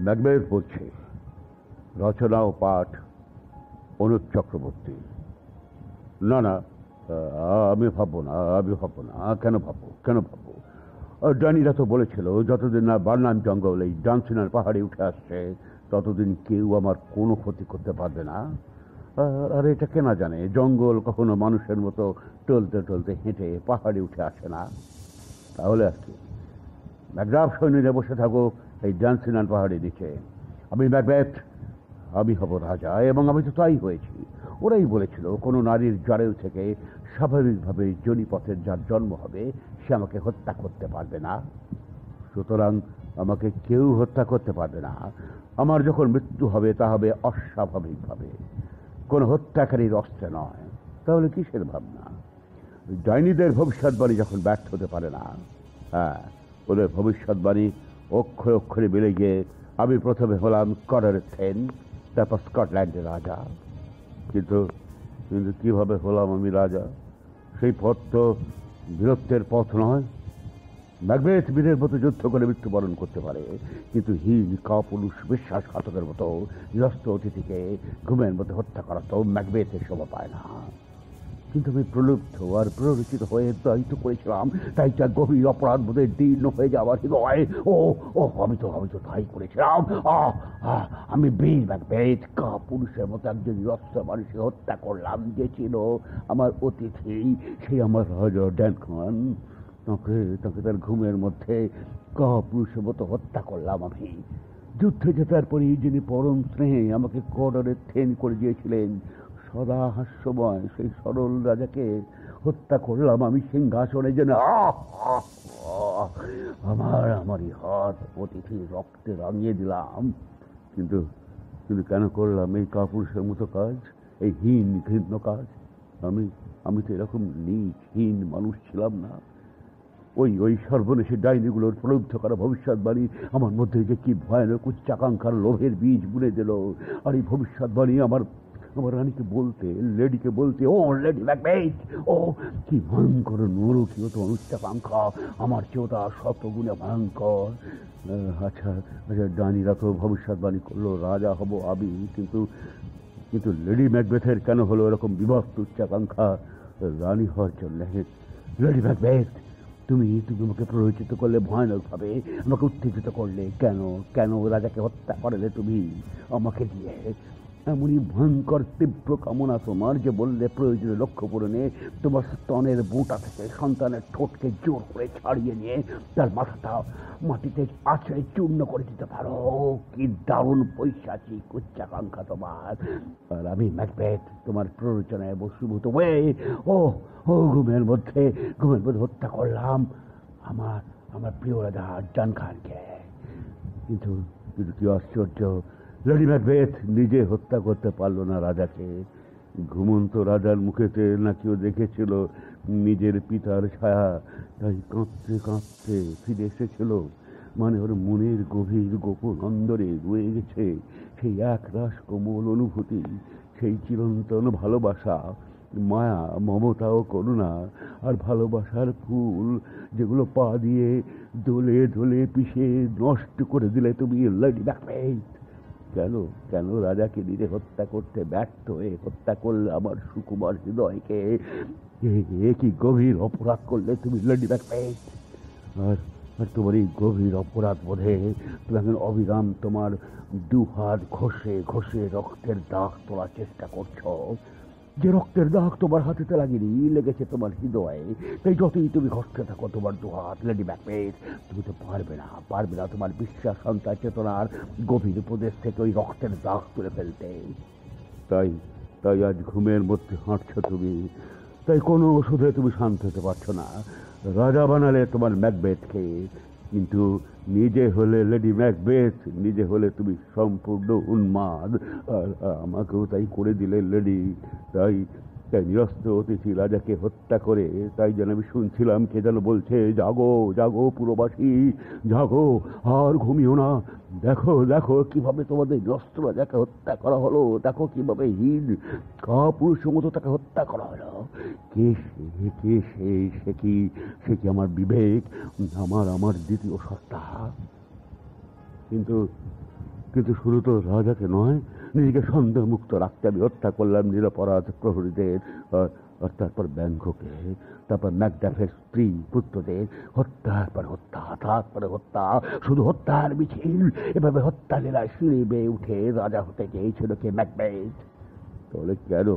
Macbeth বলছে, রচনা ও পাঠ অনুপ চক্রবর্তী। না না, আমি ভাববো না, কেন ভাববো? ডাইনিরা তো বলেছিল যতদিন না বার্নাম জঙ্গল এই ডানসিনার পাহাড়ে উঠে আসছে ততদিন কেউ আমার কোনো ক্ষতি করতে পারবে না। আর এটা কেনা জানে জঙ্গল কখনো মানুষের মতো টলতে টলতে হেঁটে পাহাড়ে উঠে আসে না। তাহলে আর কি, ম্যাকডাফ সৈন্যরা বসে থাকো এই ডানসিনার পাহাড়ে নিচে। আমি ম্যাকবেথ, আমি হব রাজা, এবং আমি তো তাই হয়েছি। ওরাই বলেছিল কোনো নারীর জড়েও থেকে স্বাভাবিকভাবে জনিপথের যার জন্ম হবে সে আমাকে হত্যা করতে পারবে না। সুতরাং আমাকে কেউ হত্যা করতে পারবে না। আমার যখন মৃত্যু হবে তা হবে অস্বাভাবিকভাবে, কোনো হত্যাকারীর অস্ত্রে নয়। তাহলে কিসের ভাবনা? ডাইনিদের ভবিষ্যৎবাণী যখন ব্যর্থ হতে পারে না, হ্যাঁ, ওদের ভবিষ্যৎবাণী অক্ষরে অক্ষরে বেড়ে গিয়ে আমি প্রথমে হলাম করের থেন, তারপর স্কটল্যান্ডের রাজা। কিন্তু কিন্তু কিভাবে হলাম আমি রাজা? সেই পথ তো বীরত্বের পথ নয়। ম্যাকবেথ বীরের মতো যুদ্ধ করে মৃত্যুবরণ করতে পারে, কিন্তু হীন কাপুরুষ বিশ্বাসঘাতকের মতো নিরস্ত্র অতিথিকে ঘুমের মধ্যে হত্যা করা তো ম্যাকবেথের শোভা পায় না। কিন্তু আমি প্রলুব্ধ আর প্ররোচিত হয়ে দায়িত্ব করেছিলাম, তাই যা গভীর অপরাধ বোধে দীর্ণ হয়ে যাওয়ার হৃদয়। আমি তো তাই করেছিলাম। আমি বীর ম্যাকবেথ কাপুরুষের মতো একজন নিরস্ত্র মানুষকে হত্যা করলাম, যে ছিল আমার অতিথি, সেই আমার রাজা ড্যানখান। তাকে তার ঘুমের মধ্যে কাপুরুষের মতো হত্যা করলাম আমি। যুদ্ধে জেতার পরই যিনি পরম স্নেহে আমাকে কর্ডারে থেন করে দিয়েছিলেন, সদা হাস্যময় সেই সরল রাজাকে হত্যা করলাম আমি সিংহাসনে যেন। আমারই হাত অতিথির রক্তে রাঙিয়ে দিলাম। কিন্তু কিন্তু কেন করলাম এই কাপুরুষের মতো কাজ, এই হীন ঘৃণ্য কাজ? আমি তো এরকম নীচহীন মানুষ ছিলাম না। ওই সর্বনেশী ডাইনিগুলোর প্রলুব্ধ করা ভবিষ্যৎবাণী আমার মধ্যে যে কি ভয়ানক উচ্চাকাঙ্ক্ষার লোভের বীজ বুনে দিল। আর এই ভবিষ্যৎবাণী আমার রানীকে বলতে, লেডিকে বলতে, ও লেডি ম্যাকবেথ, ও কি ভয়ঙ্কর নরকীয় তো অনুচ্চাকাঙ্ক্ষা, আমার চেয়েও তার শতগুণে ভয়ঙ্কর। আচ্ছা, ডাইনিরা তো ভবিষ্যৎবাণী করলো রাজা হব আমি, কিন্তু লেডি ম্যাকবেথের কেন হলো এরকম বিভক্ত উচ্চাকাঙ্ক্ষা রানী হওয়ার জন্য? লেডি ম্যাকবেথ, তুমি আমাকে প্ররোচিত করলে ভয়ানক ভাবে, আমাকে উত্তেজিত করলে। কেন রাজাকে হত্যা করলে তুমি আমাকে দিয়ে? এমনই ভয়ঙ্কর তীব্র কামনা তোমার যে বললে প্রয়োজনে লক্ষ্য পূরণে তোমার স্তনের বুটা থেকে সন্তানের ঠোঁটকে জোর করে ছাড়িয়ে নিয়ে তার মাথাটা মাটিতে আছড়ে চূর্ণ করে দিতে পারো। কি দারুণ পৈশাচিক উচ্চাকাঙ্ক্ষা তোমার! আর আমি ম্যাকবেথ তোমার প্ররোচনায় বশীভূত হয়ে ঘুমের মধ্যে হত্যা করলাম আমার প্রিয় রাজা ডানখানকে। কিন্তু কি আশ্চর্য, লেডি ম্যাকবেথ নিজে হত্যা করতে পারলো না রাজাকে। ঘুমন্ত রাজার মুখেতে নাকিও দেখেছিল নিজের পিতার ছায়া, তাই কাঁদতে কাঁদতে ফিরে এসেছিল। মানে ওর মনের গভীর গোপন অন্দরে রয়ে গেছে সেই এক রাস কোমল অনুভূতি, সেই চিরন্তন ভালোবাসা, মায়া, মমতা ও করুণা আর ভালোবাসার ফুল, যেগুলো পা দিয়ে দোলে দোলে পিষে নষ্ট করে দিলে তুমি লেডি ম্যাকবেথ। কেন রাজাকে নিজে হত্যা করতে ব্যর্থ হয়ে হত্যা করলে আমার সুকুমার হৃদয়কে? কি গভীর অপরাধ করলে তুমি লেডি ম্যাকবেথ! আর তোমার এই গভীর অপরাধ বোধে তুমি এখন অবিরাম তোমার দুহাত ঘষে ঘষে রক্তের দাগ তোলার চেষ্টা করছো। যে রক্তের দাগ তোমার হাতেতে লাগেনি, লেগেছে তোমার হৃদয়ে। তাই যতই তুমি ঘষতে থাকো তোমার দুহাত, লেডি ম্যাকবেথ, তুমি তো পারবে না তোমার বিশ্বাস সন্তান চেতনার গভীর উপদেশ থেকে ওই রক্তের দাগ তুলে ফেলতে। তাই আজ ঘুমের মধ্যে হাঁটছো তুমি। তাই কোনো ওষুধে তুমি শান্ত হতে পারছো না। রাজা বানালে তোমার ম্যাকবেথকে, কিন্তু নিজে হলে লেডি ম্যাকবেথ, নিজে হলে তুমি সম্পূর্ণ উন্মাদ। আর আমাকেও তাই করে দিলে লেডি। তাই নিরস্ত্র অতিথি রাজাকে হত্যা করে, তাই যেন আমি শুনছিলাম কে যেন বলছে, জাগো জাগো পুরবাসী, জাগো, আর ঘুমিও না। দেখো কিভাবে তোমাদের নিরস্ত্র রাজাকে হত্যা করা হলো। দেখো কিভাবে হীন কাপুরুষের মতো তাকে হত্যা করা হলো। সে কি আমার বিবেক, আমার দ্বিতীয় সত্তা। কিন্তু কিন্তু শুধু তো রাজাকে নয়, নিজেকে সন্দেহমুক্ত রাখতে আমি হত্যা করলাম নিরপরাধ প্রহরীদের, আর তারপর ব্যাংককে, তারপর ম্যাকডাফের স্ত্রী পুত্রদের হত্যার পর হত্যা, তারপরে হত্যা, শুধু হত্যার মিছিল। এভাবে হত্যা লীলায় সিঁড়ি বেয়ে উঠে রাজা হতে চেয়েছিল কে? ম্যাকবেথ। তাহলে কেন,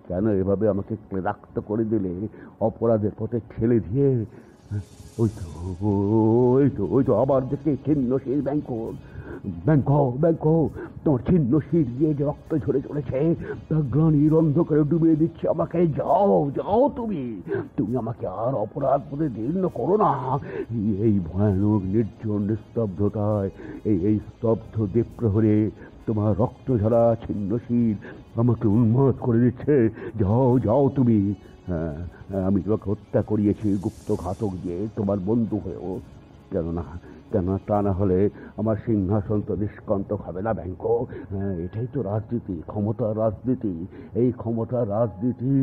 কেন এভাবে আমাকে ক্লান্ত করে দিলে, অপরাধের পথে ঠেলে দিয়ে? ওই তো ওই তো আবার দেখে ছিন্নশীল ব্যাংকর। ব্যাংক, তোমার ছিন্ন শির দিয়ে যে রক্ত ঝরে চলেছে, তা গ্লানির অন্ধকারে ডুবিয়ে দিচ্ছে আমাকে। যাও যাও, তুমি আমাকে আর অপরাধ পথে দীর্ণ করো না। এই ভয়ানক নির্জন নিস্তব্ধতায়, এই স্তব্ধ দ্বীপ্রহরে তোমার রক্ত ঝরা ছিন্ন শির আমাকে উন্মাদ করে দিচ্ছে। যাও যাও তুমি। হ্যাঁ, আমি তোমাকে হত্যা করিয়েছি গুপ্ত ঘাতক দিয়ে, তোমার বন্ধু হয়েও। কেননা তা না হলে আমার সিংহাসন তো নিষ্কণ্টক হবে না ব্যাংক। হ্যাঁ, এটাই তো রাজনীতি, ক্ষমতার রাজনীতি। এই ক্ষমতার রাজনীতি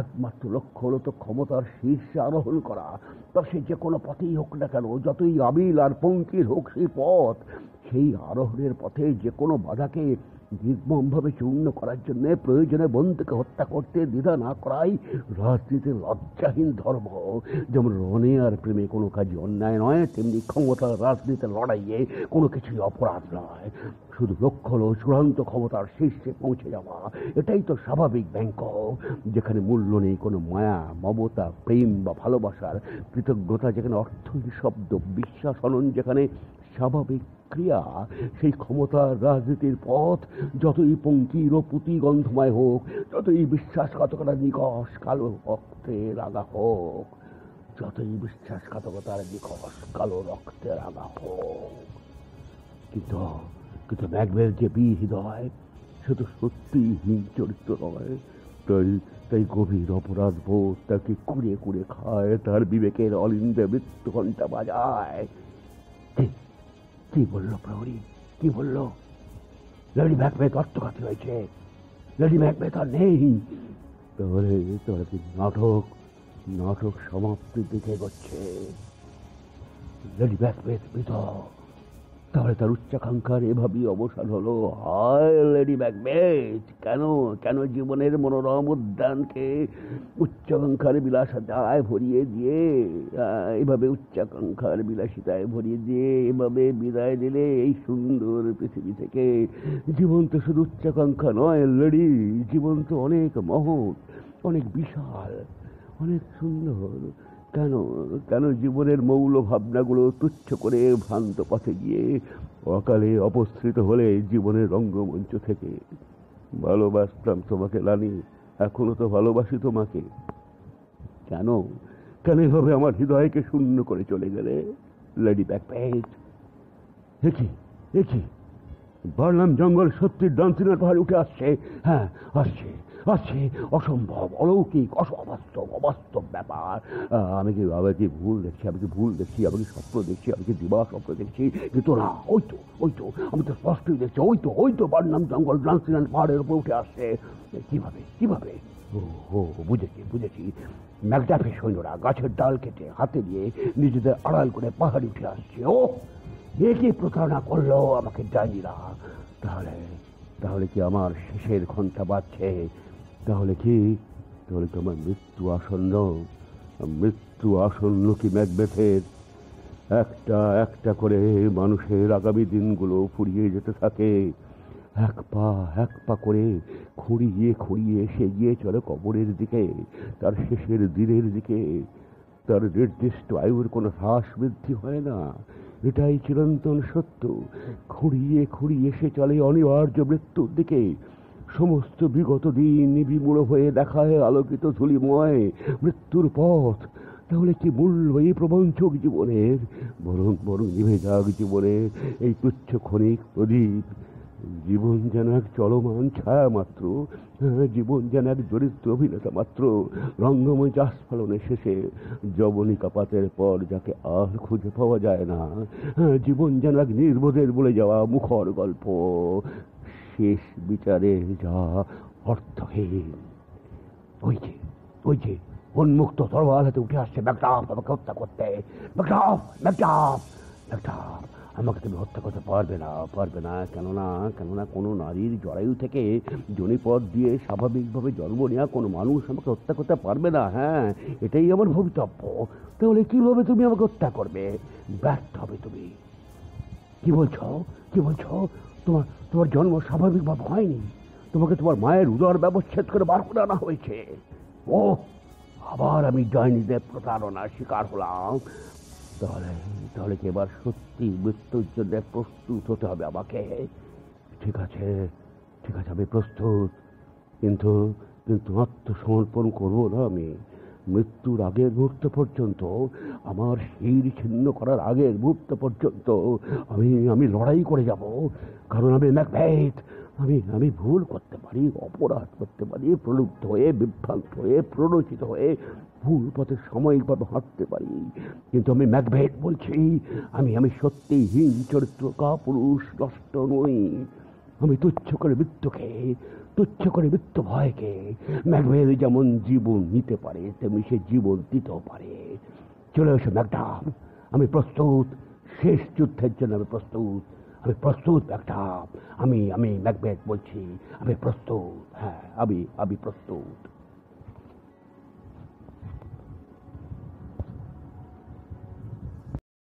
একমাত্র লক্ষ্য হলো তো ক্ষমতার শীর্ষে আরোহণ করা। তা সে যে কোনো পথেই হোক না কেন, যতই আবিল আর পঙ্কির হোক সেই পথ, সেই আরোহণের পথে যে কোনো বাধাকে নির্মমভাবে চূর্ণ করার জন্য প্রয়োজনে বন্ধুকে হত্যা করতে দ্বিধা না করাই রাজনীতির লজ্জাহীন ধর্ম। যেমন রণে আর প্রেমে কোনো কাজই অন্যায় নয়, তেমনি ক্ষমতার রাজনীতির লড়াইয়ে কোনো কিছুই অপরাধ নয়। শুধু লক্ষ্য হলো চূড়ান্ত ক্ষমতার শীর্ষে পৌঁছে যাওয়া। এটাই তো স্বাভাবিক ব্যাংক, যেখানে মূল্য নেই কোনো মায়া, মমতা, প্রেম বা ভালোবাসার, কৃতজ্ঞতা যেখানে অর্থহীন শব্দ, বিশ্বাস হনন যেখানে স্বাভাবিক ক্রিয়া। সেই ক্ষমতার রাজনীতির পথ যতই পঙ্কির ও পুঁতিগন্ধময় হোক, যতই বিশ্বাসঘাতকতার নিকষ কালো রক্তে রাঙা হোক, যতই বিশ্বাসঘাতকতার নিকষ কালো রক্তে রাঙা হোক, কিন্তু কিন্তু ম্যাকবেথ যে বীর হৃদয়, সে তো সত্যিই হীন চরিত্র নয়। তাই গভীর অপরাধ বোধ তাকে কুড়ে কুড়ে খায়, তার বিবেকের অলিন্দে মৃত্যু ঘণ্টা বাজায়। কি বললো প্রহরী? কি বললো? লেডি ম্যাকবেথ আত্মঘাতী হয়েছে। লেডি ম্যাকবেথ আর নেই। তাহলে কি নাটক সমাপ্তির দিকে এগোচ্ছে? লেডি ম্যাকবেথ মৃত। তাহলে তার উচ্চাকাঙ্ক্ষার এভাবেই অবসান হলো। হায় লেডি ম্যাকবেথ, কেন জীবনের মনোরম উদ্যানকে উচ্চাকাঙ্ক্ষার বিলাসিতায় ভরিয়ে দিয়ে, এভাবে উচ্চাকাঙ্ক্ষার বিলাসিতায় ভরিয়ে দিয়ে এভাবে বিদায় দিলে এই সুন্দর পৃথিবী থেকে? জীবন তো শুধু উচ্চাকাঙ্ক্ষা নয় লেডি, জীবন তো অনেক মহৎ, অনেক বিশাল, অনেক সুন্দর। কেন জীবনের মৌল ভাবনাগুলো তুচ্ছ করে ভ্রান্ত পথে গিয়ে অকালে অপসৃত হলে জীবনের রঙ্গমঞ্চ থেকে? ভালোবাসতাম তোমাকে রানী, এখনো তো ভালোবাসি তোমাকে। কেন এভাবে আমার হৃদয়কে শূন্য করে চলে গেলে লেডি ম্যাকবেথ? একি বার্নাম জঙ্গল সত্যির ডান্সিনার পাহাড়ে উঠে আসছে। হ্যাঁ, আসছে, অসম্ভব, অলৌকিক, অবাস্তব ব্যাপার। আমি কি ভুল দেখছি? আমি কি স্বপ্ন দেখছি? আমি কি দিবা স্বপ্ন দেখছি? কিন্তু না, ওই তো আমি তো স্পষ্টই দেখছি। ওই তো বার্নাম জঙ্গল ডান্সিনার পাহাড়ের উপর উঠে আসছে। কিভাবে? ও বুঝেছি। ম্যাকডাফের সৈন্যরা গাছের ডাল কেটে হাতে নিয়ে নিজেদের আড়াল করে পাহাড়ে উঠে আসছে। ও কি প্রতারণা করলো আমাকে ডাইনিরা! তাহলে কি আমার শেষের ঘন্টা বাজছে? তাহলে কি আমার মৃত্যু আসন্ন কি ম্যাকবেথের? একটা করে মানুষের আগামী দিনগুলো ফুরিয়ে যেতে থাকে। এক পা করে খুঁড়িয়ে সে গিয়ে চলে কবরের দিকে, তার শেষের দিনের দিকে। তার নির্দিষ্ট আয়ুর কোনো হ্রাস বৃদ্ধি হয় না, এটাই চিরন্তন সত্য। খুঁড়িয়ে সে চলে অনিবার্য মৃত্যুর দিকে। সমস্ত বিগত দিন বিমূঢ় হয়ে দেখায় আলোকিত ধূলিময় মৃত্যুর পথ। তাহলে কি মূল্য এই প্রবঞ্চক জীবনের? বরং নিভে যাক জীবনের এই তুচ্ছ ক্ষণিক প্রদীপ। জীবন যেন এক চলমান ছায়া মাত্র, জীবন যেন এক দরিদ্র অভিনেতা মাত্র, রঙ্গমঞ্চ আস্ফালনের শেষে যবনিকাপাতের পর যাকে আর খুঁজে পাওয়া যায় না। জীবন যেন এক নির্বোধের বলে যাওয়া মুখর গল্প, শেষ বিচারে যা অর্থহীন। ওই যে উন্মুক্ত তরোয়াল হাতে উঠে আসছে ম্যাকডাফ আমাকে হত্যা করতে। ম্যাকডাফ, আমাকে তুমি হত্যা করতে পারবে না, পারবে না। কেননা কেননা কোনো নারীর জরায়ু থেকে জনিপদ দিয়ে স্বাভাবিকভাবে জন্ম নেওয়া কোনো মানুষ আমাকে হত্যা করতে পারবে না। হ্যাঁ, এটাই আমার ভবিতব্য। তাহলে কিভাবে তুমি আমাকে হত্যা করবে? ব্যর্থ হবে তুমি। কি বলছো? কি বলছো? তোমার তোমার জন্ম স্বাভাবিকভাবে হয়নি। তোমাকে তোমার মায়ের উদর ব্যবচ্ছেদ করে বার করে আনা হয়েছে। ও, আবার আমি ডাইনিদের প্রতারণার শিকার হলাম। তাহলে তাহলে কি এবার সত্যি মৃত্যুর জন্য প্রস্তুত হতে হবে আমাকে? ঠিক আছে, ঠিক আছে, আমি প্রস্তুত। কিন্তু কিন্তু আত্মসমর্পণ করবো না আমি। মৃত্যুর আগের মুহূর্ত পর্যন্ত, আমার শির ছিন্ন করার আগের মুহূর্ত পর্যন্ত আমি আমি লড়াই করে যাব। কারণ আমি ম্যাকবেথ। আমি ভুল করতে পারি, অপরাধ করতে পারি, প্রলুব্ধ হয়ে, বিভ্রান্ত হয়ে, প্ররোচিত হয়ে ভুল পথে সাময়িকভাবে হাঁটতে পারি। কিন্তু আমি ম্যাকবেথ বলছি, আমি সত্যি হীন চরিত্র কাপুরুষ নষ্ট নই। আমি তুচ্ছ করে মৃত্যুকে, তুচ্ছ করে মৃত্যু ভয়কে, ম্যাকবেথ যেমন জীবন নিতে পারে তেমনি সে জীবন দিতেও পারে। চলে এসো ম্যাকডাম, আমি প্রস্তুত। শেষ যুদ্ধের জন্য আমি প্রস্তুত। আমি প্রস্তুত ম্যাকডাম। আমি ম্যাকবেথ বলছি, আমি প্রস্তুত। হ্যাঁ, আমি প্রস্তুত।